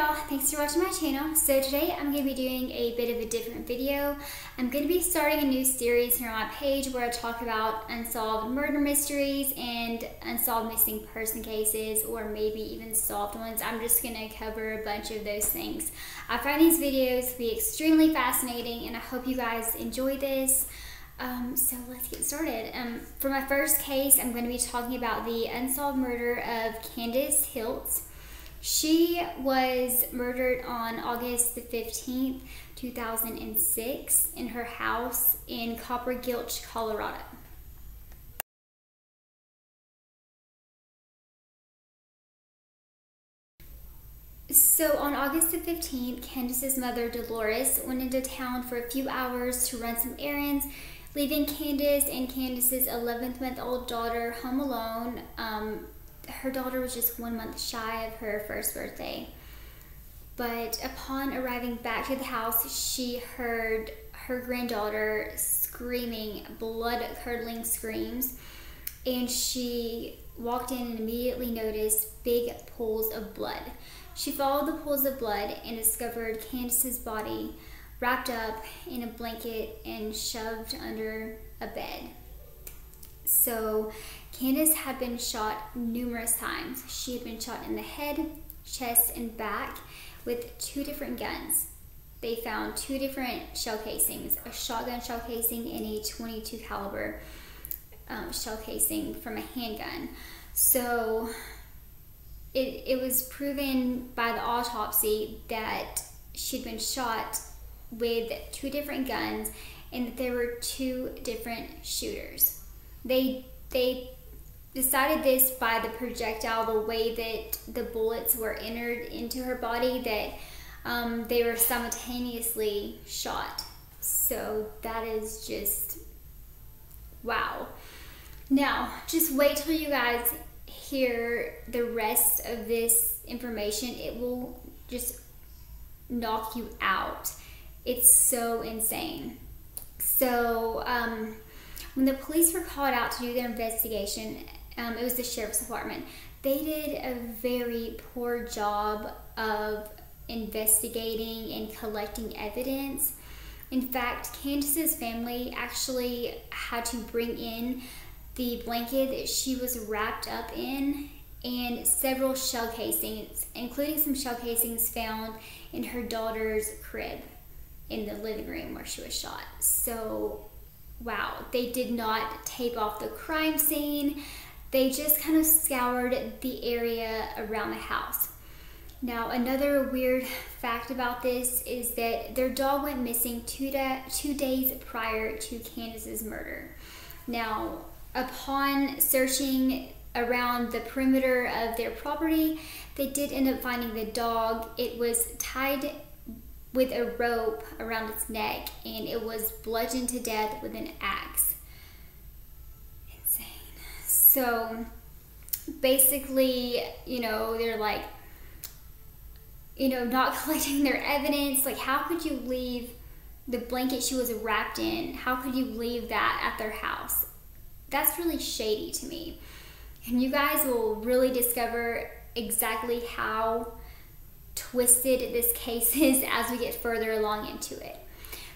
y'all, thanks for watching my channel. So today I'm going to be doing a bit of a different video. I'm going to be starting a new series here on my page where I talk about unsolved murder mysteries and unsolved missing person cases, or maybe even solved ones. I'm just going to cover a bunch of those things. I find these videos to be extremely fascinating and I hope you guys enjoy this. So let's get started. For my first case, I'm going to be talking about the unsolved murder of Candace Hiltz. She was murdered on August the 15th, 2006 in her house in Copper Gulch, Colorado. So on August the 15th, Candace's mother, Dolores, went into town for a few hours to run some errands, leaving Candace and Candace's 11th-month-old daughter home alone. Her daughter was just 1 month shy of her first birthday. But upon arriving back to the house, she heard her granddaughter screaming blood-curdling screams, and she walked in and immediately noticed big pools of blood. She followed the pools of blood and discovered Candace's body wrapped up in a blanket and shoved under a bed. So Candace had been shot numerous times. She had been shot in the head, chest, and back with 2 different guns. They found 2 different shell casings, a shotgun shell casing and a .22 caliber shell casing from a handgun. So it was proven by the autopsy that she'd been shot with 2 different guns and that there were 2 different shooters. They decided this by the projectile, the way that the bullets were entered into her body, that they were simultaneously shot. So that is just wow. Now, just wait till you guys hear the rest of this information. It will just knock you out. It's so insane. So when the police were called out to do their investigation, it was the sheriff's department. They did a very poor job of investigating and collecting evidence. In fact, Candace's family actually had to bring in the blanket that she was wrapped up in and several shell casings, including some shell casings found in her daughter's crib in the living room where she was shot. So wow, they did not tape off the crime scene. They just kind of scoured the area around the house. Now, another weird fact about this is that their dog went missing 2 days prior to Candace's murder. Now, upon searching around the perimeter of their property, they did end up finding the dog. It was tied with a rope around its neck and it was bludgeoned to death with an axe. Insane. So basically, they're like, not collecting their evidence. Like, how could you leave the blanket she was wrapped in? How could you leave that at their house? That's really shady to me. And you guys will really discover exactly how twisted this case is as we get further along into it.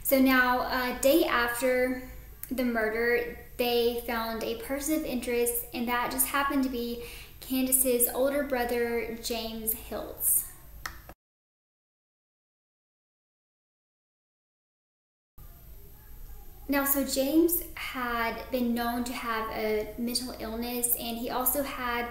So now, a day after the murder, they found a person of interest, and that just happened to be Candace's older brother, James Hiltz. Now, so James had been known to have a mental illness, and he also had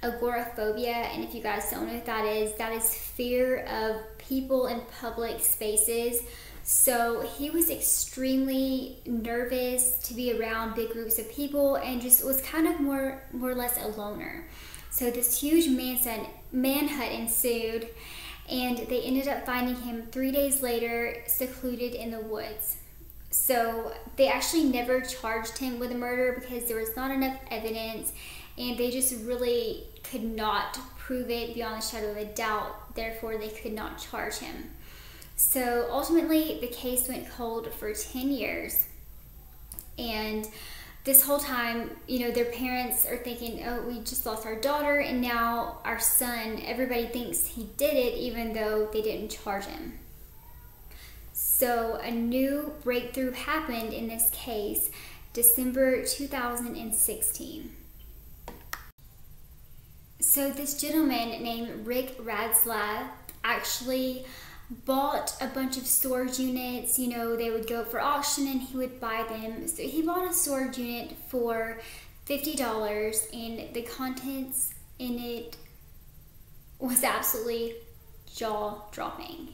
agoraphobia, and if you guys don't know what that is fear of people in public spaces. So he was extremely nervous to be around big groups of people and just was kind of more or less a loner. So this huge manhunt ensued, and they ended up finding him 3 days later secluded in the woods. So they actually never charged him with a murder because there was not enough evidence, and they just really could not prove it beyond the shadow of a doubt. Therefore, they could not charge him. So ultimately, the case went cold for 10 years. And this whole time, their parents are thinking, oh, we just lost our daughter, and now our son, everybody thinks he did it, even though they didn't charge him. So a new breakthrough happened in this case, December 2016. So this gentleman named Rick Radzaif actually bought a bunch of storage units. They would go for auction and he would buy them. So he bought a storage unit for $50, and the contents in it was absolutely jaw-dropping.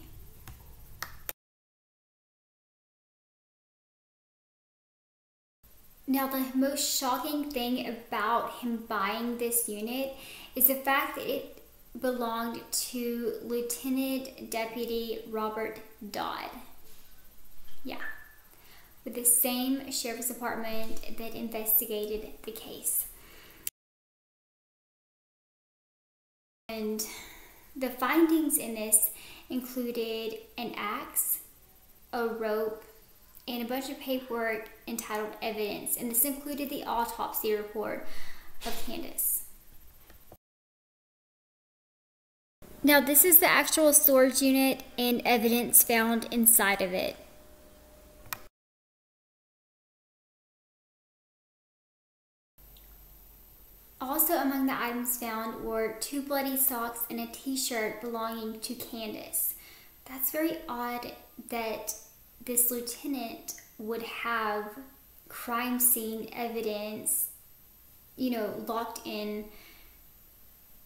Now, the most shocking thing about him buying this unit is the fact that it belonged to Lieutenant Deputy Robert Dodd. Yeah, with the same sheriff's department that investigated the case. And the findings in this included an axe, a rope, and a bunch of paperwork entitled evidence, and this included the autopsy report of Candace. Now, this is the actual storage unit and evidence found inside of it. Also among the items found were 2 bloody socks and a t-shirt belonging to Candace. That's very odd that this lieutenant would have crime scene evidence, locked in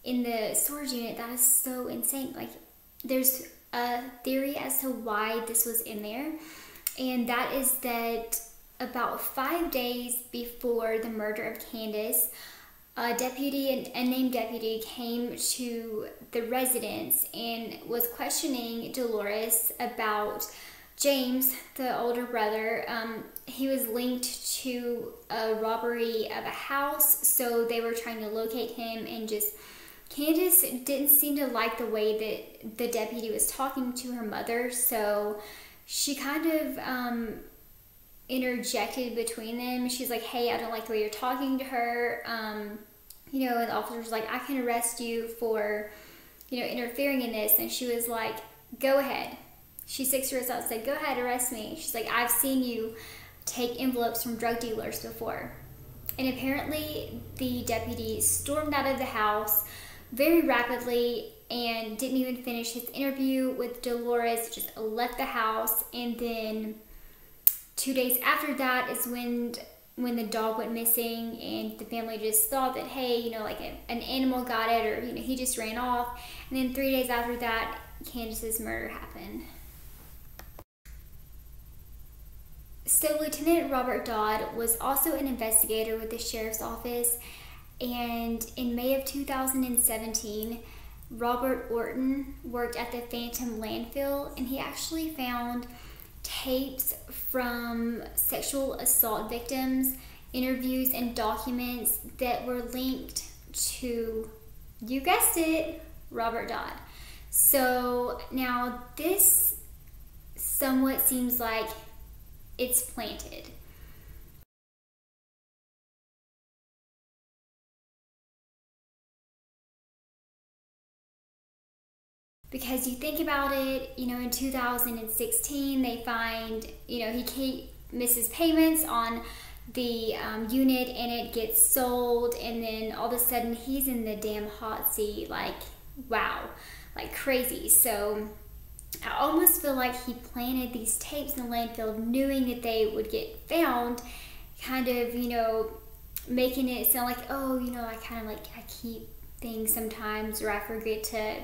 the storage unit. That is so insane. Like, there's a theory as to why this was in there, and that is that about 5 days before the murder of Candace, a unnamed deputy came to the residence and was questioning Dolores about James, the older brother. He was linked to a robbery of a house, so they were trying to locate him, and Candace didn't seem to like the way that the deputy was talking to her mother, so she kind of interjected between them. She's like, hey, I don't like the way you're talking to her. And the officer was like, I can arrest you for, interfering in this. And she was like, go ahead. She sticks her out and said, go ahead, arrest me. She's like, I've seen you take envelopes from drug dealers before. And apparently the deputy stormed out of the house very rapidly and didn't even finish his interview with Dolores, just left the house. And then 2 days after that is when the dog went missing, and the family just thought that, hey, like an animal got it, or he just ran off. And then 3 days after that, Candace's murder happened. So Lieutenant Robert Dodd was also an investigator with the sheriff's office, and in May of 2017, Robert Orton worked at the Phantom landfill, and he actually found tapes from sexual assault victims, interviews, and documents that were linked to, you guessed it, Robert Dodd. So now this somewhat seems like it's planted. Because you think about it, in 2016, they find, he misses payments on the unit, and it gets sold, and then all of a sudden he's in the damn hot seat, like, wow, like crazy. So I almost feel like he planted these tapes in the landfill knowing that they would get found, kind of, making it sound like, oh, I keep things sometimes, or I forget to,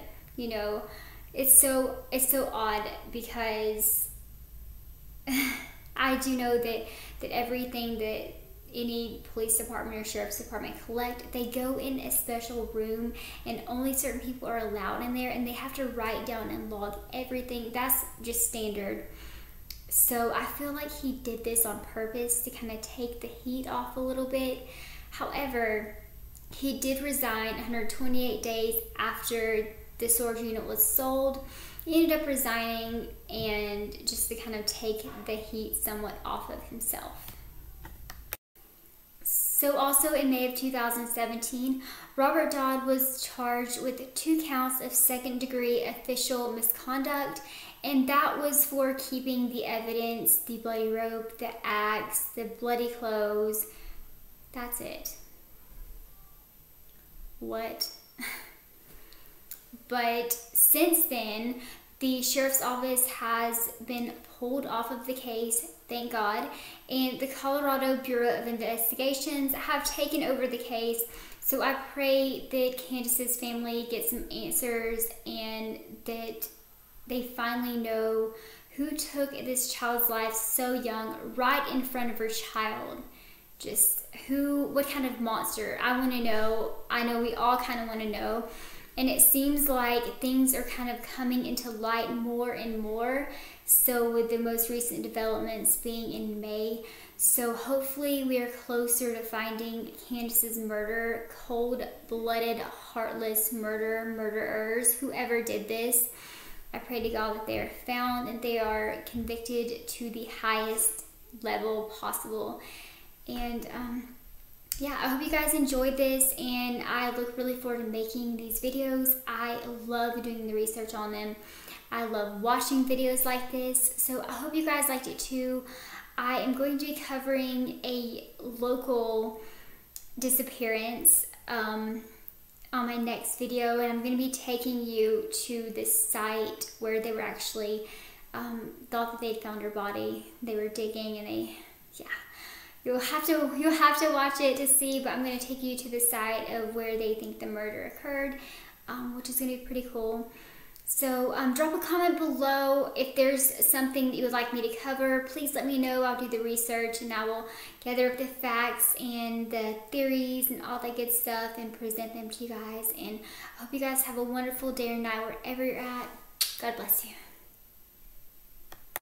it's so odd, because I do know that everything that any police department or sheriff's department collect, they go in a special room, and only certain people are allowed in there, and they have to write down and log everything. That's just standard. So I feel like he did this on purpose to kind of take the heat off a little bit. However, he did resign 128 days after the storage unit was sold. He ended up resigning, and just to kind of take the heat somewhat off of himself. So also in May of 2017, Robert Dodd was charged with 2 counts of second-degree official misconduct, and that was for keeping the evidence, the bloody rope, the axe, the bloody clothes. That's it. What? But since then, the sheriff's office has been pulled off of the case, thank God, and the Colorado Bureau of Investigations have taken over the case. So I pray that Candace's family gets some answers and that they finally know who took this child's life so young, right in front of her child. Just what kind of monster? I want to know. I know we all kind of want to know. And it seems like things are kind of coming into light more and more. So with the most recent developments being in May. So hopefully we are closer to finding Candace's murder, cold-blooded, heartless murderers, whoever did this. I pray to God that they are found and they are convicted to the highest level possible. And yeah, I hope you guys enjoyed this, and I look really forward to making these videos. I love doing the research on them. I love watching videos like this, so I hope you guys liked it too. I am going to be covering a local disappearance on my next video, and I'm going to be taking you to this site where they were actually thought that they'd found her body. They were digging, and yeah. You'll have to watch it to see, but I'm going to take you to the site of where they think the murder occurred, which is going to be pretty cool. So drop a comment below if there's something that you would like me to cover. Please let me know. I'll do the research and I will gather up the facts and the theories and all that good stuff and present them to you guys. And I hope you guys have a wonderful day or night wherever you're at. God bless you.